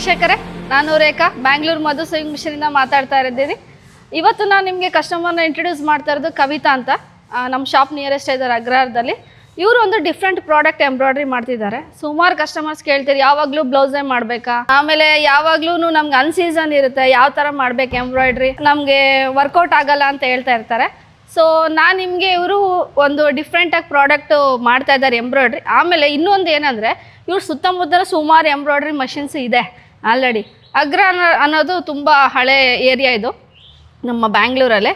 ವೀಕ್ಷಕರೇ, ನಾನು ರೇಖಾ ಬ್ಯಾಂಗ್ಳೂರ್ ಮಧು ಸೂಯಿಂಗ್ ಮಿಷನಿಂದ ಮಾತಾಡ್ತಾ ಇದ್ದೀನಿ. ಇವತ್ತು ನಾನು ನಿಮಗೆ ಕಸ್ಟಮರ್ನ ಇಂಟ್ರೊಡ್ಯೂಸ್ ಮಾಡ್ತಾ ಇರೋದು ಕವಿತಾ ಅಂತ. ನಮ್ಮ ಶಾಪ್ ನಿಯರೆಸ್ಟ್ ಇದ್ದಾರೆ ಅಗ್ರಹಾರದಲ್ಲಿ. ಇವರು ಒಂದು ಡಿಫ್ರೆಂಟ್ ಪ್ರಾಡಕ್ಟ್ ಎಂಬ್ರಾಯ್ಡ್ರಿ ಮಾಡ್ತಿದ್ದಾರೆ. ಸುಮಾರು ಕಸ್ಟಮರ್ಸ್ ಕೇಳ್ತೀರಿ, ಯಾವಾಗಲೂ ಬ್ಲೌಸೇ ಮಾಡಬೇಕಾ, ಆಮೇಲೆ ಯಾವಾಗ್ಲೂ ನಮ್ಗೆ ಅನ್ಸೀಸನ್ ಇರುತ್ತೆ, ಯಾವ ಥರ ಮಾಡ್ಬೇಕು ಎಂಬ್ರಾಯ್ಡ್ರಿ, ನಮಗೆ ವರ್ಕೌಟ್ ಆಗಲ್ಲ ಅಂತ ಹೇಳ್ತಾ ಇರ್ತಾರೆ. ಸೊ ನಾನು ನಿಮಗೆ ಇವರು ಒಂದು ಡಿಫ್ರೆಂಟಾಗಿ ಪ್ರಾಡಕ್ಟು ಮಾಡ್ತಾ ಇದ್ದಾರೆ ಎಂಬ್ರಾಯ್ಡ್ರಿ. ಆಮೇಲೆ ಇನ್ನೊಂದು ಏನಂದರೆ, ಇವ್ರು ಸುತ್ತಮುತ್ತಲ ಸುಮಾರು ಎಂಬ್ರಾಯ್ಡ್ರಿ ಮಷಿನ್ಸ್ ಇದೆ ಆಲ್ರೆಡಿ. ಅಗ್ರಹಾರ ಅನ್ನೋದು ತುಂಬ ಹಳೆ ಏರಿಯಾ ಇದು ನಮ್ಮ ಬ್ಯಾಂಗ್ಳೂರಲ್ಲೇ.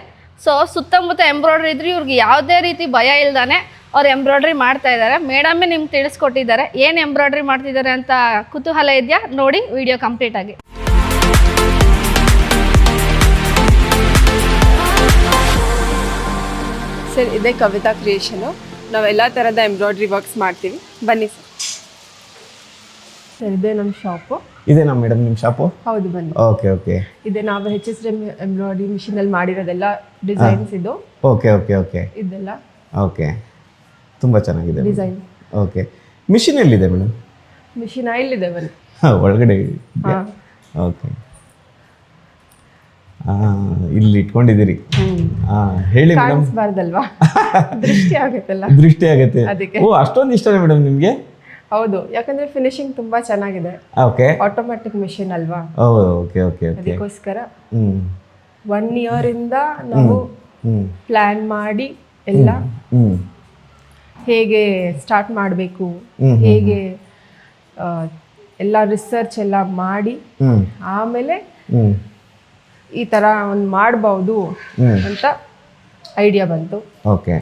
ಸೊ ಸುತ್ತಮುತ್ತ ಎಂಬ್ರಾಯ್ಡ್ರಿ ಇದ್ರೆ ಇವ್ರಿಗೆ ಯಾವುದೇ ರೀತಿ ಭಯ ಇಲ್ದಾನೆ ಅವ್ರು ಎಂಬ್ರಾಯ್ಡ್ರಿ ಮಾಡ್ತಾ ಇದ್ದಾರೆ. ಮೇಡಮ್ಮೇ ನಿಮ್ಗೆ ತಿಳಿಸ್ಕೊಟ್ಟಿದ್ದಾರೆ. ಏನು ಎಂಬ್ರಾಯ್ಡ್ರಿ ಮಾಡ್ತಿದ್ದಾರೆ ಅಂತ ಕುತೂಹಲ ಇದೆಯಾ? ನೋಡಿ ವಿಡಿಯೋ ಕಂಪ್ಲೀಟ್ ಆಗಿ. ಸರ್, ಇದೇ ಕವಿತಾ ಕ್ರಿಯೇಷನು. ನಾವೆಲ್ಲ ಥರದ ಎಂಬ್ರಾಯ್ಡ್ರಿ ವರ್ಕ್ಸ್ ಮಾಡ್ತೀವಿ, ಬನ್ನಿ ಸರ್. ಸರ್, ಇದೇ ನಮ್ಮ ಶಾಪು. ಇದೇನಾ ಮೇಡಮ್ ನಿಮ್ಮ ಶಾಪು? ಹೌದು, ಬನ್ನಿ. Okay okay. ಇದೆ ನಾವು HSM ಎಂಬ್ರಾಯ್ಡ್ರಿ ಮಿಷಿನಲ್ಲಿ ಮಾಡಿರೋದೆಲ್ಲ ಡಿಸೈನ್ಸ್ ಇದು. Okay okay okay. ಇದೆಲ್ಲ ಓಕೆ, ತುಂಬ ಚೆನ್ನಾಗಿದೆ ಡಿಸೈನ್. ಓಕೆ, ಮಿಷಿನ್ ಎಲ್ಲಿದೆ ಮೇಡಮ್? ಮಿಷಿನ್ ಇಲ್ಲಿದೆ, ಬನ್ನಿ. ಒಳಗಡೆ. ಓಕೆ, ಇಲ್ಲಿ ಇಟ್ಕೊಂಡಿದ್ದೀರಿ. ಹೇಳಿ ಮೇಡಮ್. ಕಾಣಿಸ್ಬಾರ್ದಲ್ವಾ, ದೃಷ್ಟಿ ಆಗುತ್ತಲ್ಲ, ದೃಷ್ಟಿ ಆಗುತ್ತೆ ಅದಕ್ಕೆ. ಓ, ಅಷ್ಟೊಂದು ಇಷ್ಟನೇ ಮೇಡಮ್ ನಿಮಗೆ? ಹೌದು, ಯಾಕಂದ್ರೆ ಫಿನಿಶಿಂಗ್ ತುಂಬಾ ಚೆನ್ನಾಗಿದೆ. ಓಕೆ, ಆಟೋಮ್ಯಾಟಿಕ್ ಮಿಷಿನ್ ಅಲ್ವಾ, ಓಕೆ ಓಕೆ ಓಕೆ. ಅದಕ್ಕೋಸ್ಕರ 1 year ಇಂದ ನಾವು ಪ್ಲಾನ್ ಮಾಡಿ ಎಲ್ಲ ಹೇಗೆ ಸ್ಟಾರ್ಟ್ ಮಾಡಬೇಕು, ಹೇಗೆ ಎಲ್ಲ ರಿಸರ್ಚ್ ಎಲ್ಲ ಮಾಡಿ ಆಮೇಲೆ ಈ ಥರ ಒಂದು ಮಾಡ್ಬೋದು ಅಂತ ಐಡಿಯಾ ಬಂತು. ಓಕೆ.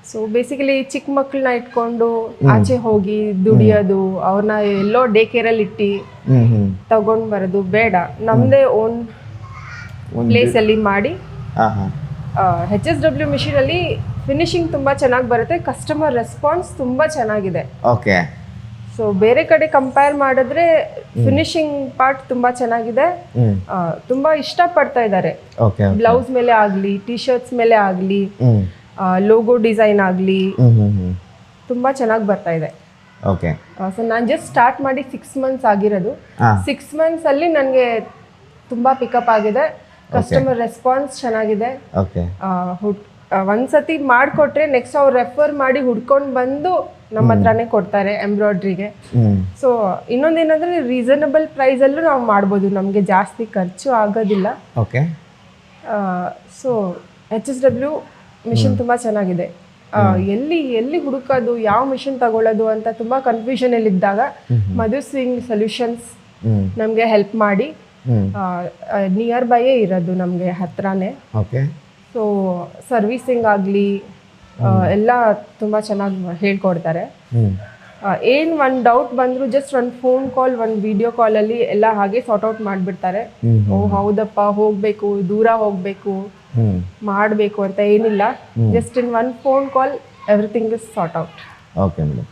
ಸೊ ಬೇಸಿಕಲಿ ಚಿಕ್ಕ ಮಕ್ಕಳನ್ನ ಇಟ್ಕೊಂಡು ಆಚೆ ಹೋಗಿ ದುಡಿಯೋದು, ಅವ್ರನ್ನ ಎಲ್ಲೋ ಡೇ ಕೇರಲ್ಲಿ ಇಟ್ಟು ತಗೊಂಡು ಬರೋದು ಬೇಡ. ನಮ್ಮದೇ ಓನ್ ಪ್ಲೇಸಲ್ಲಿ ಮಾಡಿ. HSW ಮಿಷಿನಲ್ಲಿ ಫಿನಿಶಿಂಗ್ ತುಂಬ ಚೆನ್ನಾಗಿ ಬರುತ್ತೆ, ಕಸ್ಟಮರ್ ರೆಸ್ಪಾನ್ಸ್ ತುಂಬ ಚೆನ್ನಾಗಿದೆ. ಓಕೆ. ಸೊ ಬೇರೆ ಕಡೆ ಕಂಪೇರ್ ಮಾಡಿದ್ರೆ ಫಿನಿಶಿಂಗ್ ಪಾರ್ಟ್ ತುಂಬ ಚೆನ್ನಾಗಿದೆ, ತುಂಬ ಇಷ್ಟಪಡ್ತಾ ಇದ್ದಾರೆ. ಬ್ಲೌಸ್ ಮೇಲೆ ಆಗಲಿ, ಟಿ ಶರ್ಟ್ಸ್ ಮೇಲೆ ಆಗಲಿ, ಲೋಗೋ ಡಿಸೈನ್ ಆಗಲಿ ತುಂಬ ಚೆನ್ನಾಗಿ ಬರ್ತಾ ಇದೆ. ಓಕೆ. ಸೊ ನಾನು ಜಸ್ಟ್ ಸ್ಟಾರ್ಟ್ ಮಾಡಿ 6 months ಆಗಿರೋದು. 6 months ಅಲ್ಲಿ ನನಗೆ ತುಂಬ ಪಿಕಪ್ ಆಗಿದೆ, ಕಸ್ಟಮರ್ ರೆಸ್ಪಾನ್ಸ್ ಚೆನ್ನಾಗಿದೆ. ಒಂದ್ಸತಿ ಮಾಡಿಕೊಟ್ರೆ ನೆಕ್ಸ್ಟ್ ಅವ್ರು ರೆಫರ್ ಮಾಡಿ ಹುಡ್ಕೊಂಡು ಬಂದು ನಮ್ಮ ಹತ್ರನೇ ಕೊಡ್ತಾರೆ ಎಂಬ್ರಾಯ್ಡ್ರಿಗೆ. ಸೊ ಇನ್ನೊಂದೇನಂದ್ರೆ ರೀಸನಬಲ್ ಪ್ರೈಸಲ್ಲೂ ನಾವು ಮಾಡ್ಬೋದು, ನಮಗೆ ಜಾಸ್ತಿ ಖರ್ಚು ಆಗೋದಿಲ್ಲ. ಓಕೆ. ಸೊ HSW ಮಿಷಿನ್ ತುಂಬ ಚೆನ್ನಾಗಿದೆ. ಎಲ್ಲಿ ಹುಡುಕೋದು, ಯಾವ ಮಿಷಿನ್ ತಗೊಳ್ಳೋದು ಅಂತ ತುಂಬ ಕನ್ಫ್ಯೂಷನಲ್ಲಿ ಇದ್ದಾಗ ಮಧು ಸೂಯಿಂಗ್ ಸೊಲ್ಯೂಷನ್ಸ್ ನಮಗೆ ಹೆಲ್ಪ್ ಮಾಡಿ, ನಿಯರ್ ಬೈಯೇ ಇರೋದು, ನಮಗೆ ಹತ್ರನೇ. ಓಕೆ. ಸೊ ಸರ್ವಿಸಿಂಗ್ ಆಗಲಿ ಎಲ್ಲ ತುಂಬ ಚೆನ್ನಾಗಿ ಹೇಳ್ಕೊಡ್ತಾರೆ. ಏನು ಒಂದು ಡೌಟ್ ಬಂದರೂ ಜಸ್ಟ್ ಒಂದು ಫೋನ್ ಕಾಲ್, ಒಂದು ವಿಡಿಯೋ ಕಾಲಲ್ಲಿ ಎಲ್ಲ ಹಾಗೆ ಸಾರ್ಟ್ ಔಟ್ ಮಾಡಿಬಿಡ್ತಾರೆ. ಓ ಹೌದಪ್ಪ, ಹೋಗಬೇಕು, ದೂರ ಹೋಗಬೇಕು, ಮಾಡಬೇಕು ಅಂತ ಏನಿಲ್ಲ, just in 1 phone call everything is sort out. Okay madam.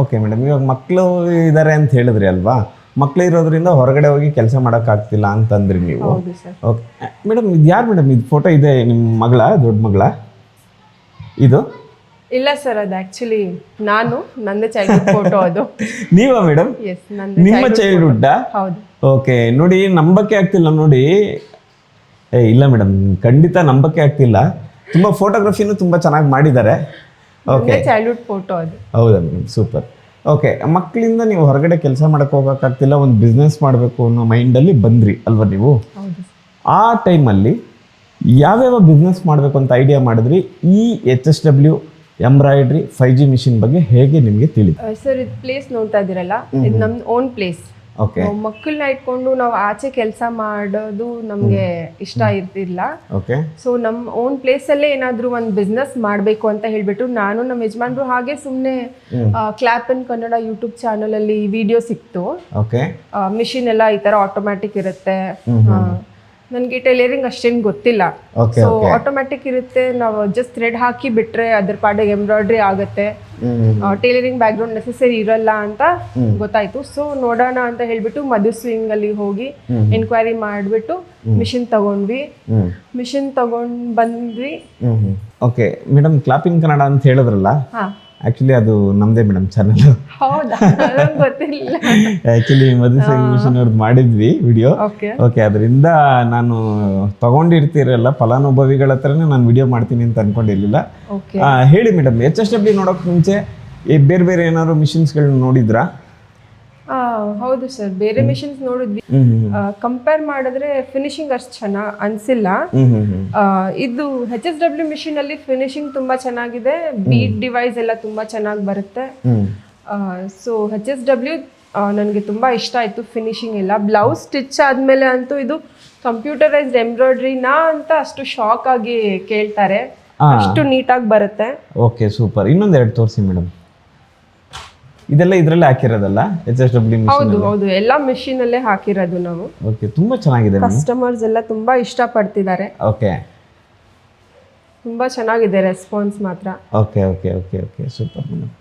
Okay madam, ಇವಾಗ ಮಕ್ಕಳು ಇದ್ದಾರೆ ಅಂತ ಹೇಳಿದ್ರಿ ಅಲ್ವಾ, ಮಕ್ಕಳು ಇರೋದ್ರಿಂದ ಹೊರಗಡೆ ಹೋಗಿ ಕೆಲಸ ಮಾಡೋಕ್ಕಾಗ್ತಿಲ್ಲ ಅಂತಂದ್ರಿ ನೀವು. ಹೌದು ಸರ್. ಓಕೆ ಮೇಡಮ್, ಇದು ಯಾರು ಮೇಡಮ್? ಇದು ಫೋಟೋ ಇದೆ ನಿಮ್ಮ ಮಗಳ, ದೊಡ್ಡ ಮಗಳ ಇದು? ಇಲ್ಲ ಸರ್, ಅದು ಆ್ಯಕ್ಚುಲಿ ನಂದು ಚೈಲ್ಡ್ಹುಡ್ ಫೋಟೋ ಅದು. ನೀವಾ ಮೇಡಮ್? ಎಸ್, ನಿಮ್ಮ ಚೈಲ್ಡ್ಹುಡ್? ಹೌದು. ಓಕೆ, ನೋಡಿ ನಂಬಕ್ಕೆ ಆಗ್ತಿಲ್ಲ ನೋಡಿ. ಇಲ್ಲ ಮೇಡಮ್, ಖಂಡಿತ ನಂಬಕ್ಕೆ ಆಗ್ತಿಲ್ಲ. ತುಂಬ ಫೋಟೋಗ್ರಫಿನೂ ತುಂಬ ಚೆನ್ನಾಗಿ ಮಾಡಿದ್ದಾರೆ. ಓಕೆ, ಚೈಲ್ಡ್ಹುಡ್ ಫೋಟೋ ಅದು. ಹೌದಾ ಮೇಡಮ್? ಸೂಪರ್. ಓಕೆ, ಮಕ್ಕಳಿಂದ ನೀವು ಹೊರಗಡೆ ಕೆಲಸ ಮಾಡೋಕ್ಕೆ ಹೋಗೋಕ್ಕಾಗ್ತಿಲ್ಲ, ಒಂದು ಬಿಸ್ನೆಸ್ ಮಾಡಬೇಕು ಅನ್ನೋ ಮೈಂಡಲ್ಲಿ ಬಂದ್ರಿ ಅಲ್ವಾ ನೀವು? ಆ ಟೈಮಲ್ಲಿ ಯಾವ್ಯಾವ ಬಿಸ್ನೆಸ್ ಮಾಡಬೇಕು ಅಂತ ಐಡಿಯಾ ಮಾಡಿದ್ರಿ? ಈ HSW ಎಂಬ್ರಾಯ್ಡ್ರಿ 5G ಮಿಷಿನ್ ಬಗ್ಗೆ ಹೇಗೆ ನಿಮಗೆ ತಿಳಿದು? ಸರ್, ಇದು ಪ್ಲೇಸ್ ನೋಡ್ತಾ ಇದ್ದೀರಲ್ಲ, ಇದು ನಮ್ಮ ಓನ್ ಪ್ಲೇಸ್. ಓಕೆ. ಮಕ್ಕಳನ್ನ ಇಟ್ಕೊಂಡು ನಾವು ಆಚೆ ಕೆಲಸ ಮಾಡೋದು ನಮಗೆ ಇಷ್ಟ ಇರ್ತಿಲ್ಲ. ಓಕೆ. ಸೊ ನಮ್ಮ ಓನ್ ಪ್ಲೇಸಲ್ಲೇ ಏನಾದರೂ ಒಂದು ಬಿಸ್ನೆಸ್ ಮಾಡಬೇಕು ಅಂತ ಹೇಳ್ಬಿಟ್ಟು ನಾನು ನಮ್ಮ ಯಜಮಾನ್ರು ಹಾಗೆ ಸುಮ್ಮನೆ ಕ್ಲಾಪ್ ಇನ್ ಕನ್ನಡ ಯೂಟ್ಯೂಬ್ ಚಾನಲಲ್ಲಿ ವಿಡಿಯೋ ಸಿಕ್ತು. ಓಕೆ. ಮಿಷಿನ್ ಎಲ್ಲ ಈ ಥರ ಆಟೋಮ್ಯಾಟಿಕ್ ಇರುತ್ತೆ. ನನಗೆ ಟೈಲರಿಂಗ್ ಅಷ್ಟೇನು ಗೊತ್ತಿಲ್ಲ. ಸೊ ಆಟೋಮ್ಯಾಟಿಕ್ ಇರುತ್ತೆ, ನಾವು ಜಸ್ಟ್ ಥ್ರೆಡ್ ಹಾಕಿ ಬಿಟ್ರೆ ಅದ್ರ ಪಾಡಿಗೆ ಎಂಬ್ರಾಯ್ಡ್ರಿ ಆಗುತ್ತೆ, ಟೈಲರಿಂಗ್ ಬ್ಯಾಕ್ಗ್ರೌಂಡ್ ನೆಸೆಸರಿ ಇರಲ್ಲ ಅಂತ ಗೊತ್ತಾಯ್ತು. ಸೊ ನೋಡೋಣ ಅಂತ ಹೇಳ್ಬಿಟ್ಟು ಮಧು ಸೂಯಿಂಗ್ ಅಲ್ಲಿ ಹೋಗಿ ಎನ್ಕ್ವೈರಿ ಮಾಡಿಬಿಟ್ಟು ಮಿಷಿನ್ ತಗೊಂಡ್ವಿ. ಮಿಷಿನ್ ತಗೊಂಡ್ ಬಂದ್ವಿ. ಓಕೆ ಮೇಡಮ್, ಕ್ಲಾಪ್ ಇನ್ ಕನ್ನಡ ಅಂತ ಹೇಳಿದ್ರಲ್ಲ, ಆ್ಯಕ್ಚುಲಿ ಅದು ನಮ್ಮದೇ ಮೇಡಮ್ ಚಾನಲ್. ಹೌದಾ, ನಂಗ್ ಗೊತ್ತಿಲ್ಲ. ಆ್ಯಕ್ಚುಲಿ ಮಧು ಸೈಯಿಂಗ್ ಮಿಷನ್ ಅವ್ರದ್ದು ಮಾಡಿದ್ವಿ ವಿಡಿಯೋ. ಓಕೆ. ಓಕೆ, ಅದರಿಂದ ನಾನು ತೊಗೊಂಡಿರ್ತೀರಲ್ಲ ಫಲಾನುಭವಿಗಳ ಹತ್ರನೇ ನಾನು ವಿಡಿಯೋ ಮಾಡ್ತೀನಿ ಅಂತ ಅನ್ಕೊಂಡಿರ್ಲಿಲ್ಲ. ಓಕೆ. ಹೇಳಿ ಮೇಡಮ್, HSW ನೋಡೋಕೆ ಮುಂಚೆ ಬೇರೆ ಬೇರೆ ಏನಾದ್ರು ಮಿಷಿನ್ಸ್ಗಳನ್ನ ನೋಡಿದ್ರಾ? ಹೌದು ಸರ್, ಬೇರೆ ಮಿಷಿನ್ಸ್ ನೋಡಿದ್ವಿ. ಕಂಪೇರ್ ಮಾಡಿದ್ರೆ ಫಿನಿಶಿಂಗ್ ಅಷ್ಟು ಚೆನ್ನಾಗಿ ಅನ್ಸಿಲ್ಲ. ಇದು HSW ಮಿಷಿನ್ ಅಲ್ಲಿ ಫಿನಿಶಿಂಗ್ ತುಂಬಾ ಚೆನ್ನಾಗಿದೆ, ಬೀಟ್ ಡಿವೈಸ್ ಎಲ್ಲ ತುಂಬಾ ಚೆನ್ನಾಗಿ ಬರುತ್ತೆ. ಸೊ HSW ನನಗೆ ತುಂಬಾ ಇಷ್ಟ ಆಯ್ತು, ಫಿನಿಶಿಂಗ್ ಎಲ್ಲ. ಬ್ಲೌಸ್ ಸ್ಟಿಚ್ ಆದ್ಮೇಲೆ ಅಂತೂ ಇದು ಕಂಪ್ಯೂಟರೈಸ್ಡ್ ಎಂಬ್ರಾಯ್ಡ್ರಿನಾ ಅಂತ ಅಷ್ಟು ಶಾಕ್ ಆಗಿ ಕೇಳ್ತಾರೆ, ಅಷ್ಟು ನೀಟಾಗಿ ಬರುತ್ತೆ. Okay, super. ಇನ್ನೊಂದು ಎರಡು ತೋರಿಸಿ ಮೇಡಮ್. ಇದೆಲ್ಲ ಇದರಲ್ಲೇ ಹಾಕಿರೋದಲ್ಲ HSW ಮಿಷಿನ್? ಹೌದು ಹೌದು, ಎಲ್ಲ ಮಿಷಿನ್ ಅಲ್ಲೇ ಹಾಕಿರೋದು ನಾವು. ಓಕೆ, ತುಂಬಾ ಚೆನ್ನಾಗಿದೆ. ಕಸ್ಟಮರ್ಸ್ ಎಲ್ಲ ತುಂಬಾ ಇಷ್ಟಪಡ್ತಿದ್ದಾರೆ. ಓಕೆ, ತುಂಬಾ ಚೆನ್ನಾಗಿದೆ ರೆಸ್ಪಾನ್ಸ್ ಮಾತ್ರ. Okay okay okay okay, super madam.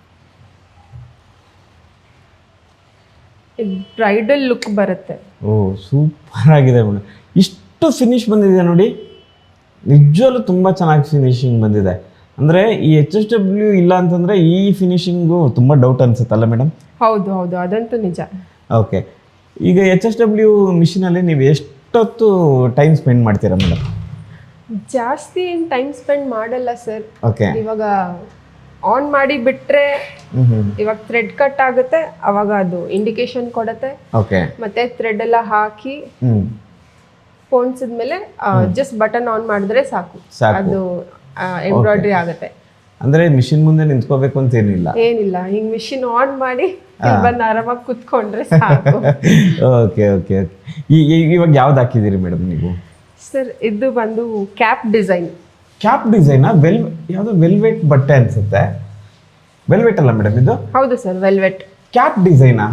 Bridal look ಬರುತ್ತೆ. ಓ, ಸೂಪರ್ ಆಗಿದೆ ಮೇಡಮ್. ಇಷ್ಟು ಫಿನಿಶ್ ಬಂದಿದೆ ನೋಡಿ, ನಿಜವಲ್ಲೂ ತುಂಬ ಚೆನ್ನಾಗಿ ಫಿನಿಶಿಂಗ್ ಬಂದಿದೆ. ಅಂದರೆ ಈ HSW ಇಲ್ಲ ಅಂತಂದರೆ ಈ ಫಿನಿಶಿಂಗು ತುಂಬ ಡೌಟ್ ಅನ್ಸುತ್ತಲ್ಲ ಮೇಡಮ್? ಹೌದು ಹೌದು, ಅದಂತೂ ನಿಜ. ಓಕೆ, ಈಗ HSW ಮಿಷಿನಲ್ಲಿ ನೀವು ಎಷ್ಟೊತ್ತು ಟೈಮ್ ಸ್ಪೆಂಡ್ ಮಾಡ್ತೀರಾ ಮೇಡಮ್? ಜಾಸ್ತಿ ಏನು ಟೈಮ್ ಸ್ಪೆಂಡ್ ಮಾಡಲ್ಲ ಸರ್. ಓಕೆ. ಇವಾಗ ಆನ್ ಮಾಡಿ ಬಿಟ್ರೆ ಇವಾಗ ಥ್ರೆಡ್ ಕಟ್ ಆಗುತ್ತೆ, ಅವಾಗ ಅದು ಇಂಡಿಕೇಶನ್ ಕೊಡುತ್ತೆ. ಓಕೆ. ಮತ್ತೆ ಥ್ರೆಡ್ ಎಲ್ಲ ಹಾಕಿ ಪೋಣಿಸಿದ್ಮೇಲೆ ಜಸ್ಟ್ ಬಟನ್ ಆನ್ ಮಾಡಿದ್ರೆ ಸಾಕು, ಅದು ಎಂಬ್ರಾಯ್ಡ್ರಿ ಆಗುತ್ತೆ. ಅಂದ್ರೆ ಮಿಷಿನ್ ಮುಂದೆ ನಿಂತ್ಕೋಬೇಕು ಅಂತ ಏನಿಲ್ಲ? ಏನಿಲ್ಲ, ಹಿಂಗ್ ಮಿಷಿನ್ ಆನ್ ಮಾಡಿ ಬಂದು ಆರಾಮಾಗಿ ಕುತ್ಕೊಂಡ್ರೆ ಸಾಕು. Okay okay okay. ಇವಾಗ ಯಾವ್ದು ಹಾಕಿದ್ದೀರಿ ಮೇಡಮ್ ನೀವು? ಸರ್, ಇದು ಬಂದು ಕ್ಯಾಪ್ ಡಿಸೈನ್. ಕ್ಯಾಪ್ ಡಿಸೈನಾ? ಯಾವುದು ವೆಲ್ವೆಟ್ ಬಟ್ಟೆ ಅನ್ಸುತ್ತೆ. ವೆಲ್ವೆಟ್ ಅಲ್ಲ ಮೇಡಮ್ ಇದು? ಹೌದು ಸರ್, ವೆಲ್ವೆಟ್. ಕ್ಯಾಪ್ ಡಿಸೈನಾ?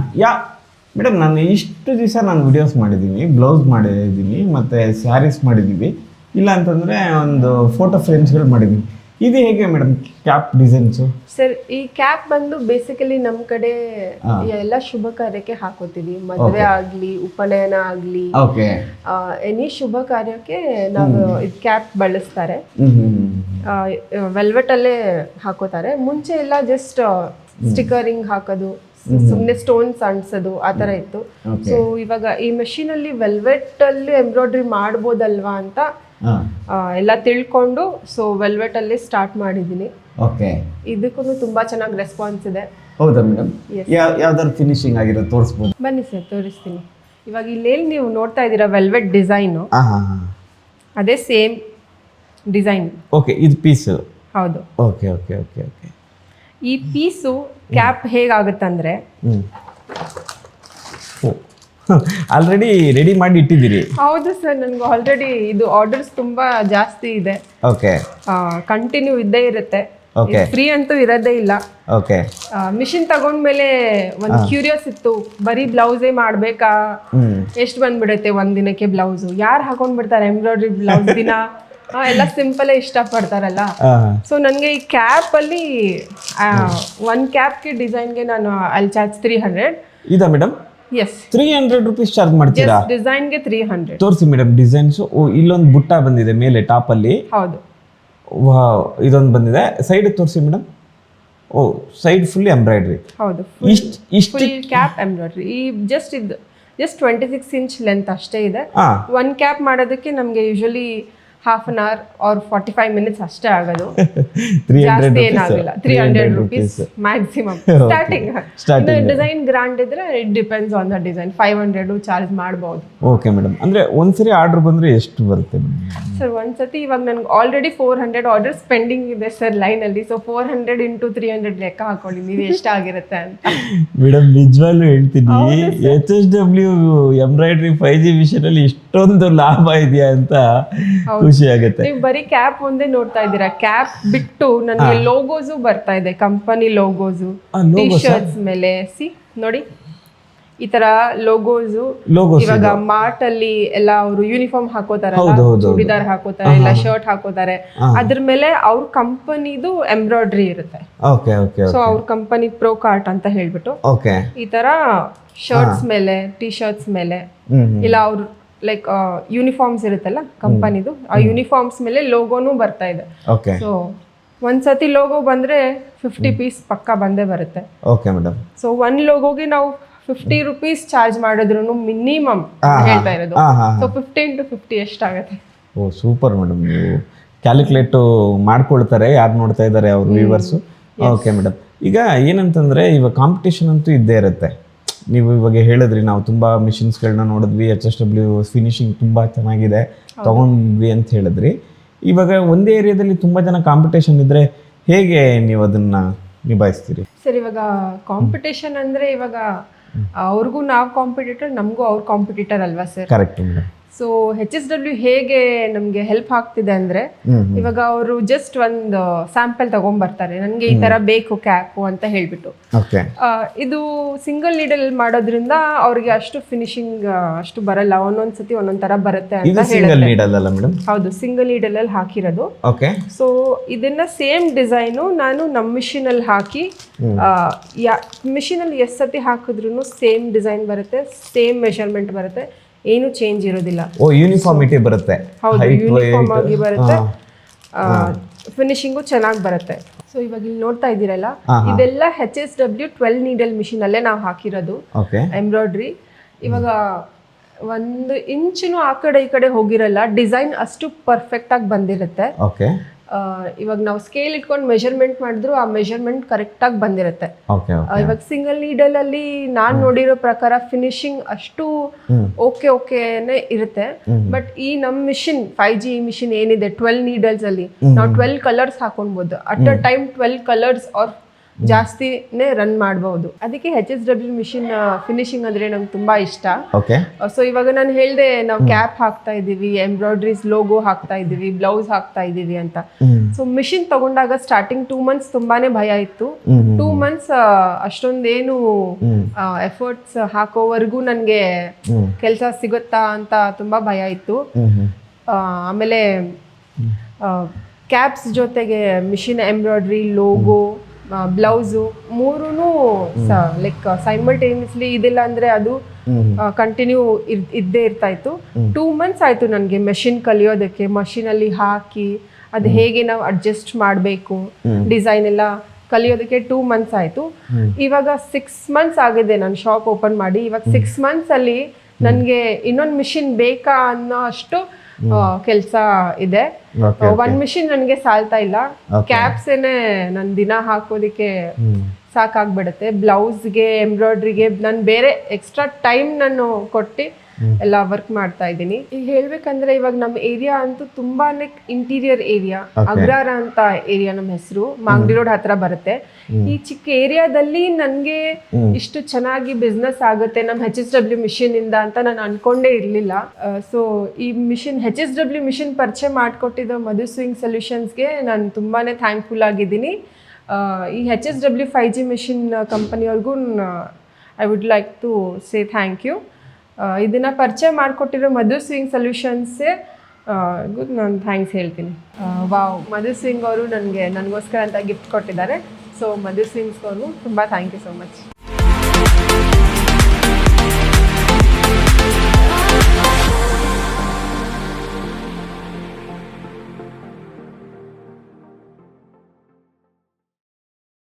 ಮೇಡಮ್, ನಾನು ಇಷ್ಟು ದಿವಸ ನಾನು ವಿಡಿಯೋಸ್ ಮಾಡಿದ್ದೀನಿ, ಬ್ಲೌಸ್ ಮಾಡಿದ್ದೀನಿ, ಮತ್ತು ಸ್ಯಾರೀಸ್ ಮಾಡಿದ್ದೀವಿ, ಇಲ್ಲ ಅಂತಂದರೆ ಒಂದು ಫೋಟೋ ಫ್ರೇಮ್ಸ್ಗಳು ಮಾಡಿದ್ದೀನಿ. ಇದು ಹೇಗೆ ಮೇಡಮ್ ಕ್ಯಾಪ್ ಡಿಸೈನ್ಸು? ಸರ್, ಈ ಕ್ಯಾಪ್ ಬಂದು ಬೇಸಿಕಲಿ ನಮ್ಮ ಕಡೆ ಎಲ್ಲ ಶುಭ ಕಾರ್ಯಕ್ಕೆ ಹಾಕೋತೀವಿ. ಮದುವೆ ಆಗಲಿ, ಉಪನಯನ ಆಗಲಿ, ಎನಿ ಶುಭ ಕಾರ್ಯಕ್ಕೆ ನಾವು ಇದು ಕ್ಯಾಪ್ ಬಳಸ್ತಾರೆ. ವೆಲ್ವೆಟ್ ಅಲ್ಲೇ ಹಾಕೋತಾರೆ. ಮುಂಚೆ ಎಲ್ಲ ಜಸ್ಟ್ ಸ್ಟಿಕರಿಂಗ್ ಹಾಕೋದು, ಸುಮ್ಮನೆ ಸ್ಟೋನ್ಸ್ ಅಂಟಿಸೋದು, ಆ ಥರ ಇತ್ತು. ಸೊ ಇವಾಗ ಈ ಮೆಷಿನ್ ಅಲ್ಲಿ ವೆಲ್ವೆಟ್ ಅಲ್ಲಿ ಎಂಬ್ರಾಯ್ಡ್ರಿ ಮಾಡ್ಬೋದಲ್ವಾ ಅಂತ ಎಲ್ಲ ತಿಳ್ಕೊಂಡು ಸೊ ವೆಲ್ವೆಟ್ ಅಲ್ಲಿ ಸ್ಟಾರ್ಟ್ ಮಾಡಿದ್ದೀನಿ. ಓಕೆ. ಇದಕ್ಕೂ ತುಂಬಾ ಚೆನ್ನಾಗಿ ರೆಸ್ಪಾನ್ಸ್ ಇದೆ. ಹೌದಾ ಮೇಡಮ್? ಯಾವ್ದಾದ್ರು ಫಿನಿಶಿಂಗ್ ಆಗಿರೋ ತೋರಿಸ್ಬೋದು? ಬನ್ನಿ ಸರ್, ತೋರಿಸ್ತೀನಿ. ಇವಾಗ ಇಲ್ಲೇನು ನೀವು ನೋಡ್ತಾ ಇದ್ದೀರಾ ವೆಲ್ವೆಟ್ ಡಿಸೈನು, ಅದೇ ಸೇಮ್ ಡಿಸೈನ್. ಓಕೆ, ಇದು ಪೀಸ್? ಹೌದು. Okay okay okay okay. ಈ ಪೀಸು ಕ್ಯಾಪ್ ಹೇಗಾಗುತ್ತಂದ್ರೆ, ಆಲ್ರೆಡಿ ರೆಡಿ ಮಾಡಿ ಇಟ್ಟಿದ್ದೀರಿ? ಹೌದು ಸರ್, ನನಗೆ ಆಲ್ರೆಡಿ ಇದು ಆರ್ಡರ್ಸ್ ತುಂಬಾ ಜಾಸ್ತಿ ಇದೆ. ಓಕೆ. ಕಂಟಿನ್ಯೂ ಇದ್ದೇ ಇರುತ್ತೆ, ಓಕೆ. ಫ್ರೀ ಅಂತೂ ಇರೋದೇ ಇಲ್ಲ. ಓಕೆ. ಮಿಷಿನ್ ತಗೊಂಡ್ಮೇಲೆ ಒಂದು ಕ್ಯೂರಿಯಸ್ ಇತ್ತು, ಬರೀ ಬ್ಲೌಸೇ ಮಾಡ್ಬೇಕಾ, ಎಷ್ಟು ಬಂದ್ಬಿಡುತ್ತೆ ಒಂದಿನಕ್ಕೆ ಬ್ಲೌಸು, ಯಾರು ಹಾಕೊಂಡ್ಬಿಡ್ತಾರೆ ಎಂಬ್ರಾಯ್ಡ್ರಿ ಬ್ಲೌಸ್ ದಿನ, ಎಲ್ಲ ಸಿಂಪಲ್ ಇಷ್ಟಪಡ್ತಾರಲ್ಲ. ಸೊ ನನಗೆ ಈ ಕ್ಯಾಪ್ ಅಲ್ಲಿ ಒನ್ ಕ್ಯಾಪ್ಗೆ ಡಿಸೈನ್ಗೆ ನಾನು ಅಲ್ಲಿ ಚಾರ್ಜ್ 300. ಇದಾ ಮೇಡಮ್? ಎಸ್, 300 rupees ಚಾರ್ಜ್ ಮಾಡ್ತೀರಾ? ಡಿಸೈನ್ಗೆ 300. ತೋರಿಸಿ ಮೇಡಮ್ ಡಿಸೈನ್ಸ್. ಇಲ್ಲೊಂದು ಬುಟ್ಟ ಬಂದಿದೆ ಮೇಲೆ ಟಾಪ್ ಅಲ್ಲಿ. ಹೌದು. ವಾವ್, ಇದೊಂದು ಬಂದಿದೆ. ಸೈಡ್ ತೋರಿಸಿ ಮೇಡಮ್. ಓ, ಸೈಡ್ ಫುಲ್ ಎಂಬ್ರಾಯ್ಡ್ರಿ. ಹೌದು, ಇಷ್ಟು ಫುಲ್ ಕ್ಯಾಪ್ ಎಂಬ್ರಾಯ್ಡ್ರಿ. ಈ ಜಸ್ಟ್ 26 ಇಂಚ್ ಲೆಂತ್ ಅಷ್ಟೇ ಇದೆ. ಒನ್ ಕ್ಯಾಪ್ ಮಾಡೋದಕ್ಕೆ ನಮಗೆ usually half an hour or 45 minutes ಅಷ್ಟೇ ಆಗೋದು. 300 ಏನಾಗಿಲ್ಲ, 300 rupees maximum starting. Design grand ಇದ್ರೆ it depends on the design, 500 charge ಮಾಡಬಹುದು. Okay madam. ಅಂದ್ರೆ ಒಂದ್ಸರಿ ಆರ್ಡರ್ ಬಂದ್ರೆ ಎಷ್ಟು ಬರುತ್ತೆ ಸರ್? ಒಂದ್ಸತಿ ಇವಾಗ ನನಗೆ ಆಲ್ರೆಡಿ 400 ಆರ್ಡರ್ಸ್ ಪೆಂಡಿಂಗ್ ಇದೆ ಸರ್ ಲೈನ್ ಅಲ್ಲಿ. ಸೊ 400 into 300 ಲೆಕ್ಕ ಹಾಕೊಳ್ಳಿ ನೀವು ಎಷ್ಟಾಗಿರುತ್ತೆ ಅಂತ. ಮೇಡಮ್, ನಿಜವಾಗ್ಲೂ ಹೇಳ್ತೀನಿ, HSW ಎಂಬ್ರಾಯ್ಡ್ರಿ 5G ಮಿಷನ್ ಅಲ್ಲಿ ಇಷ್ಟೊಂದು ಲಾಭ ಇದೆಯಾ ಅಂತ ಖುಷಿ ಆಗುತ್ತೆ. ನೀವು ಬರೀ ಕ್ಯಾಪ್ ಒಂದೇ ನೋಡ್ತಾ ಇದ್ದೀರಾ, ಕ್ಯಾಪ್ ಬಿಟ್ಟು ನನಗೆ ಲೋಗೋಸು ಬರ್ತಾ ಇದೆ, ಕಂಪನಿ ಲೋಗೋಸು ಟಿ ಶರ್ಟ್ಸ್ ಮೇಲೆ. ಸಿ ನೋಡಿ, ಈ ತರ ಲೋಗೋಸು. ಇವಾಗ ಮಾರ್ಟ್ ಅಲ್ಲಿ ಎಲ್ಲ ಅವರು ಯೂನಿಫಾರ್ಮ್ ಹಾಕೋತಾರಲ್ಲ, ಚೂಡಿದಾರ್ ಹಾಕೋತಾರೆ, ಇಲ್ಲ ಶರ್ಟ್ ಹಾಕೋತಾರೆ, ಅದ್ರ ಮೇಲೆ ಅವ್ರ ಕಂಪನಿದು ಎಂಬ್ರಾಯ್ಡ್ರಿ ಇರುತ್ತೆ. ಸೊ ಅವ್ರ ಕಂಪನಿ ಪ್ರೋ ಕಾರ್ಟ್ ಅಂತ ಹೇಳ್ಬಿಟ್ಟು ಈ ತರ ಶರ್ಟ್ಸ್ ಮೇಲೆ, ಟಿ ಶರ್ಟ್ಸ್ ಮೇಲೆ, ಇಲ್ಲ ಅವ್ರು ಲೈಕ್ ಯೂನಿಫಾರ್ಮ್ಸ್ ಇರುತ್ತಲ್ಲ ಕಂಪನಿದು, ಆ ಯೂನಿಫಾರ್ಮ್ಸ್ ಮೇಲೆ ಲೋಗೋನು ಬರ್ತಾ ಇದೆ. ಸೊ ಒಂದ್ಸತಿ ಲೋಗೋ ಬಂದರೆ 50 ಪೀಸ್ ಪಕ್ಕ ಬಂದೇ ಬರುತ್ತೆ. Okay madam. ಸೊ ಒಂದು ಲೋಗೋಗೆ ನಾವು 50 ರುಪೀಸ್ ಚಾರ್ಜ್ ಮಾಡಿದ್ರು ಮಿನಿಮಮ್ ಹೇಳ್ತಾ ಇರೋದು. ಸೊ 15 to 50 ಎಷ್ಟಾಗುತ್ತೆ? ಓ ಸೂಪರ್ ಮೇಡಮ್, ನೀವು ಕ್ಯಾಲ್ಕುಲೇಟು ಮಾಡ್ಕೊಳ್ತಾರೆ ಯಾರು ನೋಡ್ತಾ ಇದ್ದಾರೆ ಅವ್ರ ವ್ಯೂವರ್ಸು. Okay madam. ಈಗ ಏನಂತಂದರೆ ಇವಾಗ ಕಾಂಪಿಟೇಷನ್ ಅಂತೂ ಇದ್ದೇ ಇರುತ್ತೆ. ನೀವು ಇವಾಗ ಹೇಳಿದ್ರಿ ನಾವು ತುಂಬ ಮಿಷಿನ್ಸ್ಗಳನ್ನ ನೋಡಿದ್ವಿ, HSW ಫಿನಿಶಿಂಗ್ ತುಂಬ ಚೆನ್ನಾಗಿದೆ ತೊಗೊಂಡ್ವಿ ಅಂತ ಹೇಳಿದ್ರಿ. ಇವಾಗ ಒಂದೇ ಏರಿಯಾದಲ್ಲಿ ತುಂಬ ಜನ ಕಾಂಪಿಟೇಷನ್ ಇದ್ದರೆ ಹೇಗೆ ನೀವು ಅದನ್ನು ನಿಭಾಯಿಸ್ತೀರಿ? ಸರ್, ಇವಾಗ ಕಾಂಪಿಟೇಷನ್ ಅಂದರೆ ಇವಾಗ ಅವ್ರಿಗೂ ನಾವು ಕಾಂಪಿಟೇಟರ್, ನಮಗೂ ಅವ್ರ ಕಾಂಪಿಟೇಟರ್ ಅಲ್ವಾ sir? Correct madam. So HSW ಹೇಗೆ ನಮಗೆ ಹೆಲ್ಪ್ ಆಗ್ತಿದೆ ಅಂದರೆ, ಇವಾಗ ಅವರು ಜಸ್ಟ್ ಒಂದು ಸ್ಯಾಂಪಲ್ ತಗೊಂಡ್ಬರ್ತಾರೆ, ನನಗೆ ಈ ಥರ ಬೇಕು ಕ್ಯಾಪು ಅಂತ ಹೇಳಿಬಿಟ್ಟು. ಓಕೆ. ಇದು ಸಿಂಗಲ್ ನೀಡಲ್ ಮಾಡೋದ್ರಿಂದ ಅವ್ರಿಗೆ ಅಷ್ಟು ಫಿನಿಶಿಂಗ್ ಅಷ್ಟು ಬರಲ್ಲ, ಒಂದೊಂದು ಸತಿ ಒಂದೊಂದು ಥರ ಬರುತ್ತೆ ಅಂತ ಸಿಂಗಲ್ ನೀಡಲ್ ಅಲ್ಲ ಮೇಡಮ್? ಹೌದು, ಸಿಂಗಲ್ ನೀಡಲಲ್ಲಿ ಹಾಕಿರೋದು. ಓಕೆ. ಸೊ ಇದನ್ನ ಸೇಮ್ ಡಿಸೈನು ನಾನು ನಮ್ಮ ಮಿಷಿನಲ್ಲಿ ಹಾಕಿ, ಮಿಷಿನಲ್ಲಿ ಎಷ್ಟು ಸತಿ ಹಾಕಿದ್ರು ಸೇಮ್ ಡಿಸೈನ್ ಬರುತ್ತೆ, ಸೇಮ್ ಮೆಷರ್ಮೆಂಟ್ ಬರುತ್ತೆ, ಏನು ಚೇಂಜ್ ಇರೋದಿಲ್ಲ. ಓ ಯೂನಿಫಾರ್ಮಿಟಿ ಬರುತ್ತೆ. ಹೌದು, ಯೂನಿಫಾರ್ಮ್ ಆಗಿ ಬರುತ್ತೆ, ಫಿನಿಶಿಂಗು ಚೆನ್ನಾಗಿ ಬರುತ್ತೆ. ಸೊ ಇವಾಗ ಇಲ್ಲಿ ನೋಡ್ತಾ ಇದ್ದೀರಲ್ಲ, ಇದೆಲ್ಲ HSW 12 ನೀಡಲ್ ಮಿಷಿನ್ ಅಲ್ಲೇ ನಾವು ಹಾಕಿರೋದು ಎಂಬ್ರಾಯ್ಡ್ರಿ. ಇವಾಗ 1 ಇಂಚು ಆ ಕಡೆ ಈ ಕಡೆ ಹೋಗಿರಲ್ಲ, ಡಿಸೈನ್ ಅಷ್ಟು ಪರ್ಫೆಕ್ಟ್ ಆಗಿ ಬಂದಿರುತ್ತೆ. ಓಕೆ. ಇವಾಗ ನಾವು ಸ್ಕೇಲ್ ಇಟ್ಕೊಂಡು ಮೆಷರ್ಮೆಂಟ್ ಮಾಡಿದ್ರು ಆ ಮೆಷರ್ಮೆಂಟ್ ಕರೆಕ್ಟಾಗಿ ಬಂದಿರುತ್ತೆ. ಇವಾಗ ಸಿಂಗಲ್ ನೀಡಲ್ ಅಲ್ಲಿ ನಾನು ನೋಡಿರೋ ಪ್ರಕಾರ ಫಿನಿಶಿಂಗ್ ಅಷ್ಟು ಓಕೆನೇ ಇರುತ್ತೆ. ಬಟ್ ಈ ನಮ್ಮ ಮಿಷಿನ್ 5G ಮಿಷಿನ್ ಏನಿದೆ 12 ನೀಡಲ್ಸ್ ಅಲ್ಲಿ ನಾವು 12 ಕಲರ್ಸ್ ಹಾಕೊಳ್ಬಹುದು. At a time 12 colours or ಜಾಸ್ತಿನೇ ರನ್ ಮಾಡಬಹುದು. ಅದಕ್ಕೆ HSW ಮಿಷಿನ್ ಫಿನಿಶಿಂಗ್ ಅಂದ್ರೆ ನಂಗೆ ತುಂಬಾ ಇಷ್ಟ. ಸೊ ಇವಾಗ ನಾನು ಹೇಳಿದೆ, ನಾವು ಕ್ಯಾಪ್ ಹಾಕ್ತಾ ಇದೀವಿ, ಎಂಬ್ರಾಯ್ಡ್ರೀಸ್ ಲೋಗೋ ಹಾಕ್ತಾ ಇದೀವಿ, ಬ್ಲೌಸ್ ಹಾಕ್ತಾ ಇದೀವಿ ಅಂತ. ಸೊ ಮಿಷಿನ್ ತಗೊಂಡಾಗ ಸ್ಟಾರ್ಟಿಂಗ್ 2 ಮಂತ್ಸ್ ತುಂಬಾನೇ ಭಯ ಇತ್ತು. 2 ಮಂತ್ಸ್ ಅಷ್ಟೊಂದೇನು ಎಫರ್ಟ್ಸ್ ಹಾಕೋವರೆಗೂ ನನಗೆ ಕೆಲಸ ಸಿಗುತ್ತಾ ಅಂತ ತುಂಬಾ ಭಯ ಇತ್ತು. ಆಮೇಲೆ ಕ್ಯಾಪ್ಸ್ ಜೊತೆಗೆ ಮಿಷಿನ್ ಎಂಬ್ರಾಯ್ಡ್ರಿ, ಲೋಗೋ, ಬ್ಲೌಸು ಮೂರೂ ಲೈಕ್ ಸೈಮಲ್ಟೇನಿಯಸ್ಲಿ ಇದಿಲ್ಲ ಅಂದರೆ ಅದು ಕಂಟಿನ್ಯೂ ಇದ್ದೇ ಇರ್ತಾ ಇತ್ತು. 2 ಮಂತ್ಸ್ ಆಯಿತು ನನಗೆ ಮೆಷಿನ್ ಕಲಿಯೋದಕ್ಕೆ, ಮಷಿನಲ್ಲಿ ಹಾಕಿ ಅದು ಹೇಗೆ ನಾವು ಅಡ್ಜಸ್ಟ್ ಮಾಡಬೇಕು, ಡಿಸೈನ್ ಎಲ್ಲ ಕಲಿಯೋದಕ್ಕೆ 2 ಮಂತ್ಸ್ ಆಯಿತು. ಇವಾಗ 6 ಮಂತ್ಸ್ ಆಗಿದೆ ನಾನು ಶಾಪ್ ಓಪನ್ ಮಾಡಿ. ಇವಾಗ 6 ಮಂತ್ಸಲ್ಲಿ ನನಗೆ ಇನ್ನೊಂದು ಮಿಷಿನ್ ಬೇಕಾ ಅನ್ನೋ ಅಷ್ಟು ಕೆಲಸ ಇದೆ. 1 ಮಿಷಿನ್ ನನಗೆ ಸಾಲ್ತಾ ಇಲ್ಲ. ಕ್ಯಾಪ್ಸ್ ಏನೇ ನಾನು ದಿನ ಹಾಕೋದಿಕ್ಕೆ ಸಾಕಾಗ್ಬಿಡುತ್ತೆ. ಬ್ಲೌಸ್ಗೆ, ಎಂಬ್ರಾಯ್ಡ್ರಿಗೆ ನಾನು ಬೇರೆ ಎಕ್ಸ್ಟ್ರಾ ಟೈಮ್ ನಾನು ಕೊಟ್ಟು ಎಲ್ಲ ವರ್ಕ್ ಮಾಡ್ತಾ ಇದ್ದೀನಿ. ಈಗ ಹೇಳ್ಬೇಕಂದ್ರೆ ಇವಾಗ ನಮ್ಮ ಏರಿಯಾ ಅಂತೂ ತುಂಬಾನೇ ಇಂಟೀರಿಯರ್ ಏರಿಯಾ, ಅಗ್ರಾರ ಅಂತ ಏರಿಯಾ ನಮ್ಮ ಹೆಸರು, ಮಾಗಡಿ ರೋಡ್ ಹತ್ರ ಬರುತ್ತೆ. ಈ ಚಿಕ್ಕ ಏರಿಯಾದಲ್ಲಿ ನನಗೆ ಇಷ್ಟು ಚೆನ್ನಾಗಿ ಬಿಸ್ನೆಸ್ ಆಗುತ್ತೆ ನಮ್ಮ HSW ಮಿಷಿನ್ ಇಂದ ಅಂತ ನಾನು ಅನ್ಕೊಂಡೇ ಇರಲಿಲ್ಲ. ಸೊ ಈ ಮಿಷಿನ್ HSW ಮಿಷಿನ್ ಪರಿಚಯ ಮಾಡಿಕೊಟ್ಟಿದ್ದ ಮಧು ಸ್ವಿಂಗ್ ಸೊಲ್ಯೂಷನ್ಸ್ಗೆ ನಾನು ತುಂಬಾನೇ ಥ್ಯಾಂಕ್ಫುಲ್ ಆಗಿದ್ದೀನಿ. ಈ HSW 5G ಮಿಷಿನ್ ಕಂಪನಿಯವ್ರಿಗೂ I would like to say thank you. ಇದನ್ನು ಪರಿಚಯ ಮಾಡಿಕೊಟ್ಟಿರೋ ಮಧು ಸ್ವಿಂಗ್ ಸೊಲ್ಯೂಷನ್ಸೇ ನಾನು ಥ್ಯಾಂಕ್ಸ್ ಹೇಳ್ತೀನಿ. ವಾವ್, ಮಧು ಸ್ವಿಂಗ್ ಅವರು ನನಗೋಸ್ಕರ ಅಂತ ಗಿಫ್ಟ್ ಕೊಟ್ಟಿದ್ದಾರೆ. ಸೊ ಮಧು ಸ್ವಿಂಗ್ಸ್ ಅವ್ರಿಗೂ ತುಂಬ ಥ್ಯಾಂಕ್ ಯು ಸೋ ಮಚ್.